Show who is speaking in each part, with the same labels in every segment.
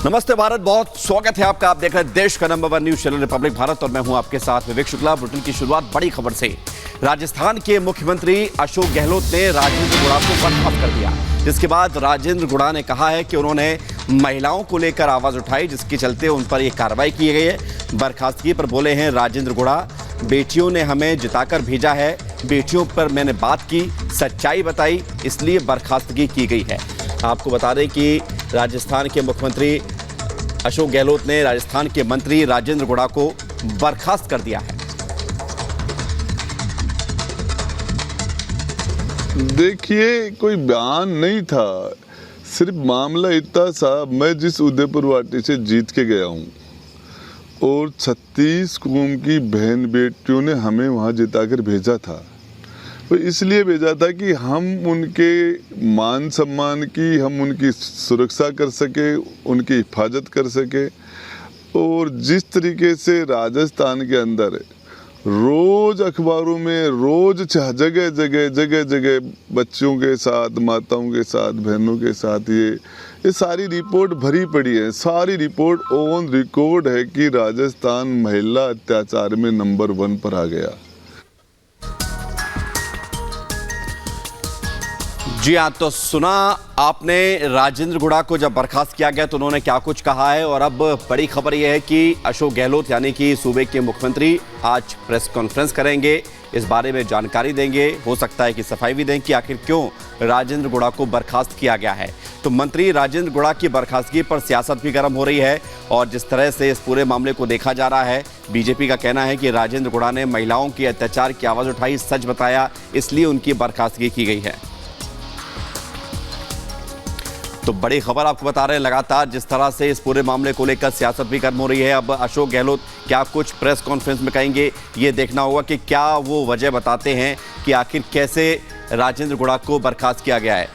Speaker 1: नमस्ते भारत, बहुत स्वागत है आपका। आप देख रहे हैं देश का number 1 news channel Republic Bharat और मैं हूं आपके साथ विवेक शुक्ला। बुलेटिन की शुरुआत बड़ी खबर से। राजस्थान के मुख्यमंत्री अशोक गहलोत ने राजेंद्र गुड़ा को बर्खास्त कर दिया, जिसके बाद राजेंद्र गुड़ा ने कहा है कि उन्होंने महिलाओं को लेकर आवाज उठाई, जिसके चलते उन पर यह कार्रवाई की गई है। बर्खास्तगी पर बोले हैं राजेंद्र गुड़ा, बेटियों ने हमें जिताकर भेजा है, बेटियों पर मैंने बात की, सच्चाई बताई, इसलिए बर्खास्तगी की गई है। आपको बता दें कि राजस्थान के मुख्यमंत्री अशोक गहलोत ने राजस्थान के मंत्री राजेंद्र गुड़ा को बर्खास्त कर दिया है।
Speaker 2: देखिए, कोई बयान नहीं था, सिर्फ मामला इतना सा, मैं जिस उदयपुर वाटी से जीत के गया हूँ और 36 कौम की बहन बेटियों ने हमें वहाँ जिताकर भेजा था। तो इसलिए भेजा था कि हम उनके मान सम्मान की, हम उनकी सुरक्षा कर सके, उनकी हिफाजत कर सके। और जिस तरीके से राजस्थान के अंदर रोज अखबारों में, रोज जगह जगह बच्चों के साथ, माताओं के साथ, बहनों के साथ ये सारी रिपोर्ट भरी पड़ी है। सारी रिपोर्ट ऑन रिकॉर्ड है कि राजस्थान महिला अत्याचार में नंबर 1 पर आ गया।
Speaker 1: जी हाँ, तो सुना आपने राजेंद्र गुड़ा को जब बर्खास्त किया गया तो उन्होंने क्या कुछ कहा है। और अब बड़ी खबर यह है कि अशोक गहलोत यानी कि सूबे के मुख्यमंत्री आज प्रेस कॉन्फ्रेंस करेंगे, इस बारे में जानकारी देंगे। हो सकता है कि सफाई भी दें कि आखिर क्यों राजेंद्र गुड़ा को बर्खास्त किया गया है। तो मंत्री राजेंद्र गुड़ा की बर्खास्तगी पर सियासत भी गर्म हो रही है और जिस तरह से इस पूरे मामले को देखा जा रहा है, बीजेपी का कहना है कि राजेंद्र गुड़ा ने महिलाओं के अत्याचार की आवाज़ उठाई, सच बताया, इसलिए उनकी बर्खास्तगी की गई है। तो बड़ी खबर आपको बता रहे हैं, लगातार जिस तरह से इस पूरे मामले को लेकर सियासत भी गर्म हो रही है। अब अशोक गहलोत क्या कुछ प्रेस कॉन्फ्रेंस में कहेंगे, ये देखना होगा कि क्या वो वजह बताते हैं कि आखिर कैसे राजेंद्र गुड़ा को बर्खास्त किया गया है।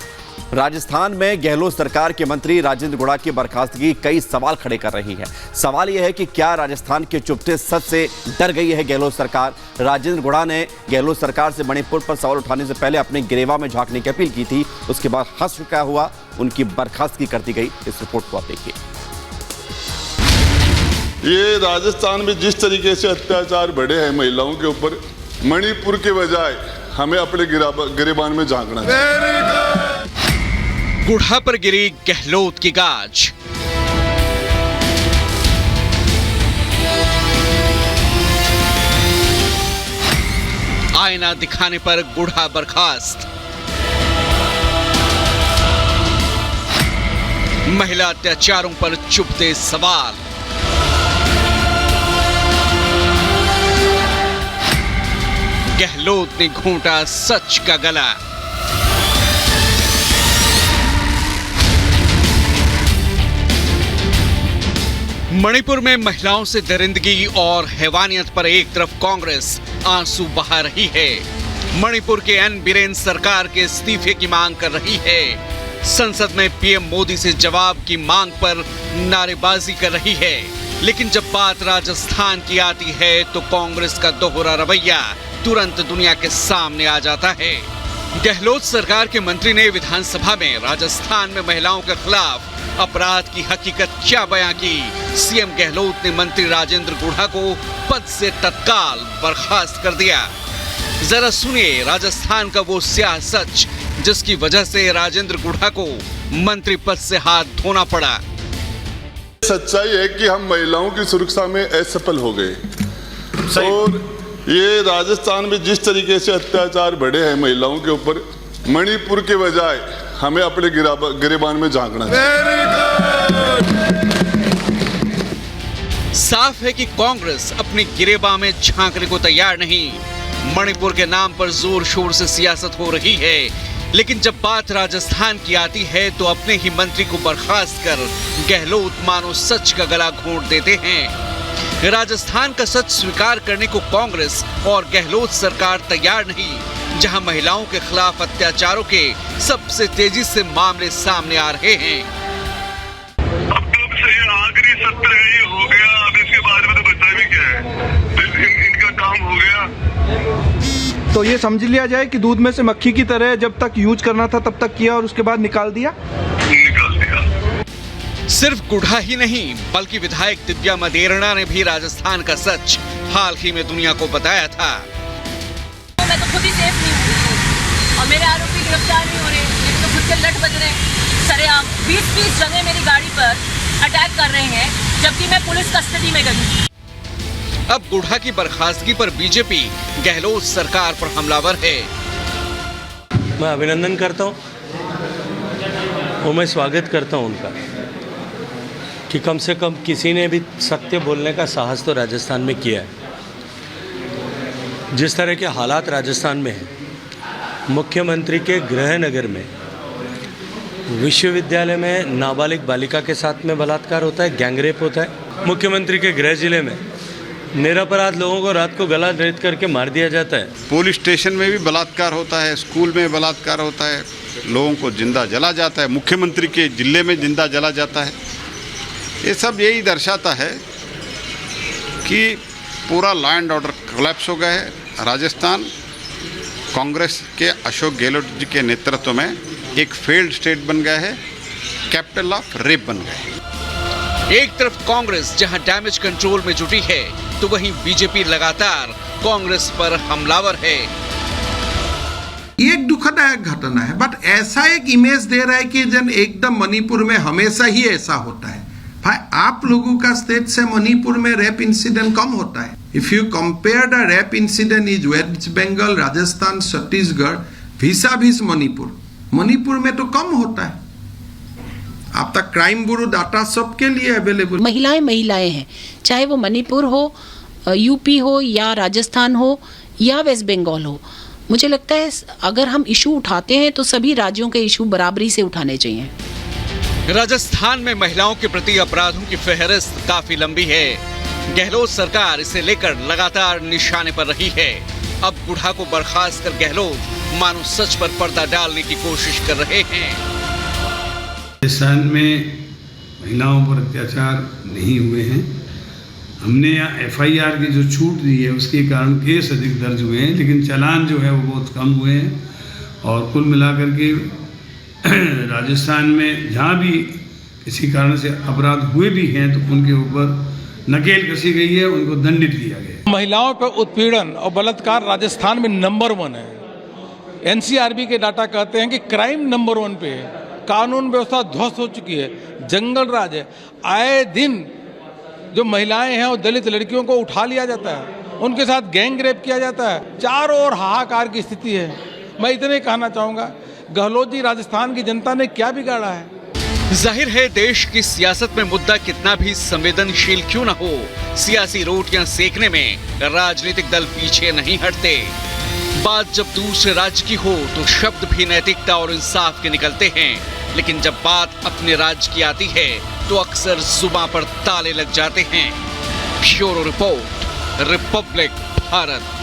Speaker 1: राजस्थान में गहलोत सरकार के मंत्री राजेंद्र गुड़ा की बर्खास्तगी कई सवाल खड़े कर रही है। सवाल यह है कि क्या राजस्थान के चुपते सच से डर गई है गहलोत सरकार। राजेंद्र गुड़ा ने गहलोत सरकार से मणिपुर पर सवाल उठाने से पहले अपने गिरेवा में झांकने की अपील की थी, उसके बाद हंस क्या हुआ, उनकी बर्खास्तगी कर दी गई। इस रिपोर्ट को आप देखिए।
Speaker 2: ये राजस्थान में जिस तरीके से अत्याचार बढ़े हैं महिलाओं के ऊपर, मणिपुर के बजाय हमें अपने गिरेबान में झांकना चाहिए।
Speaker 3: गुड़ा पर गिरी गहलोत की गाज। आईना दिखाने पर गुड़ा बर्खास्त। महिला अत्याचारों पर चुभते सवाल। गहलोत ने घोंटा सच का गला। मणिपुर में महिलाओं से दरिंदगी और हैवानियत पर एक तरफ कांग्रेस आंसू बहा रही है, मणिपुर के एन बीरेन सरकार के इस्तीफे की मांग कर रही है, संसद में पीएम मोदी से जवाब की मांग पर नारेबाजी कर रही है। लेकिन जब बात राजस्थान की आती है तो कांग्रेस का दोहरा रवैया तुरंत दुनिया के सामने आ जाता है। गहलोत सरकार के मंत्री ने विधानसभा में राजस्थान में महिलाओं के खिलाफ अपराध की हकीकत क्या बयां की। सीएम गहलोत ने मंत्री राजेंद्र गुड़ा को पद से तत्काल बर्खास्त कर दिया। जरा सुनिए राजस्थान का वो स्याह सच जिसकी वजह से राजेंद्र गुड़ा को मंत्री पद से हाथ धोना पड़ा।
Speaker 2: सच्चाई है कि हम महिलाओं की सुरक्षा में असफल हो गए और ये राजस्थान में जिस तरीके से अत्याचार बढ़े हैं महिलाओं के ऊपर, मणिपुर के बजाय हमें अपने गिरेबान में झांकना चाहिए।
Speaker 3: साफ है कि कांग्रेस अपनी गिरेबान में झांकने को तैयार नहीं। मणिपुर के नाम पर जोर शोर से सियासत हो रही है, लेकिन जब बात राजस्थान की आती है तो अपने ही मंत्री को बर्खास्त कर गहलोत मानो सच का गला घोंट देते हैं। राजस्थान का सच स्वीकार करने को कांग्रेस और गहलोत सरकार तैयार नहीं, जहां महिलाओं के खिलाफ अत्याचारों के सबसे तेजी से मामले सामने आ रहे हैं।
Speaker 4: अब कब से ये आखिरी सत्र है, ये हो गया, अब इसके बारे में तो बचा भी क्या है, इनका काम हो गया।
Speaker 5: तो ये समझ लिया जाए कि दूध में से मक्खी की तरह जब तक यूज करना था तब तक किया और उसके बाद निकाल दिया।
Speaker 3: सिर्फ गुढ़ा ही नहीं बल्कि विधायक दिव्या मदेरणा ने भी राजस्थान का सच हाल ही में दुनिया को बताया था।
Speaker 6: मैं तो खुद ही सेफ नहीं हूँ और मेरे आरोपी गिरफ्तार नहीं हो रहे, मेरे तो खुद के लट बज रहे हैं सरेआम। 20-20 जगह मेरी गाड़ी पर अटैक कर रहे हैं जबकि मैं पुलिस कस्टडी में गई।
Speaker 3: अब गुढ़ा की बर्खास्तगी पर बीजेपी गहलोत सरकार पर हमलावर है।
Speaker 7: मैं अभिनंदन करता हूँ और मैं स्वागत करता हूँ उनका कि कम से कम किसी ने भी सत्य बोलने का साहस तो राजस्थान में किया है। जिस तरह के हालात राजस्थान में हैं, मुख्यमंत्री के गृह नगर में विश्वविद्यालय में नाबालिग बालिका के साथ में बलात्कार होता है, गैंगरेप होता है। मुख्यमंत्री के गृह जिले में निरपराध लोगों को रात को गला रेत करके मार दिया जाता है।
Speaker 8: पुलिस स्टेशन में भी बलात्कार होता है, स्कूल में बलात्कार होता है, लोगों को जिंदा जला जाता है, मुख्यमंत्री के जिले में जिंदा जला जाता है। ये सब यही दर्शाता है कि पूरा लॉ एंड ऑर्डर कोलैप्स हो गया है। राजस्थान कांग्रेस के अशोक गहलोत जी के नेतृत्व में एक फेल्ड स्टेट बन गया है, कैपिटल ऑफ रेप बन गया है।
Speaker 3: एक तरफ कांग्रेस जहां डैमेज कंट्रोल में जुटी है तो वहीं बीजेपी लगातार कांग्रेस पर हमलावर है।
Speaker 5: ये एक दुखदायक घटना है, बट ऐसा एक इमेज दे रहा है कि जन एकदम मणिपुर में हमेशा ही ऐसा होता है। भाई आप लोगों का स्टेट से मणिपुर में रेप इंसिडेंट कम होता है। If you compare the rape incident is West Bengal, Rajasthan, Chhattisgarh vis-a-vis Manipur में तो कम होता है। अब तक क्राइम ब्यूरो डाटा सबके लिए अवेलेबल।
Speaker 9: महिलाएं हैं, चाहे वो मणिपुर हो, यूपी हो या राजस्थान हो या वेस्ट बंगाल हो। मुझे लगता है अगर हम इशू उठाते हैं तो सभी राज्यों के इशू बराबरी से उठाने चाहिए।
Speaker 3: राजस्थान में महिलाओं के प्रति अपराधों की फहरिस्त काफी लंबी है। गहलोत सरकार इसे लेकर लगातार निशाने पर रही है। अब गुढ़ा को बर्खास्त कर गहलोत मानो सच पर पर्दा डालने की कोशिश कर रहे हैं।
Speaker 10: राजस्थान में महिलाओं पर अत्याचार नहीं हुए हैं। हमने यहाँ FIR की जो छूट दी है उसके कारण केस अधिक दर्ज हुए हैं, लेकिन चालान जो है वो बहुत कम हुए हैं। और कुल मिलाकर के राजस्थान में जहाँ भी किसी कारण से अपराध हुए भी हैं तो उनके ऊपर नकेल कसी गई है, उनको दंडित किया गया है।
Speaker 11: महिलाओं पर उत्पीड़न और बलात्कार राजस्थान में नंबर 1 है। NCRB के डाटा कहते हैं कि क्राइम नंबर 1 पे है। कानून व्यवस्था ध्वस्त हो चुकी है, जंगल राज है। आए दिन जो महिलाएं हैं और दलित लड़कियों को उठा लिया जाता है, उनके साथ गैंग रेप किया जाता है। चारों ओर हाहाकार की स्थिति है। मैं इतने कहना चाहूँगा, गहलोत जी, राजस्थान की जनता ने क्या बिगाड़ा है?
Speaker 3: जाहिर है देश की सियासत में मुद्दा कितना भी संवेदनशील क्यों न हो, सियासी रोटियां सेकने में राजनीतिक दल पीछे नहीं हटते। बात जब दूसरे राज्य की हो तो शब्द भी नैतिकता और इंसाफ के निकलते हैं, लेकिन जब बात अपने राज्य की आती है तो अक्सर जुबां पर ताले लग जाते हैं। Bureau report, Republic Bharat.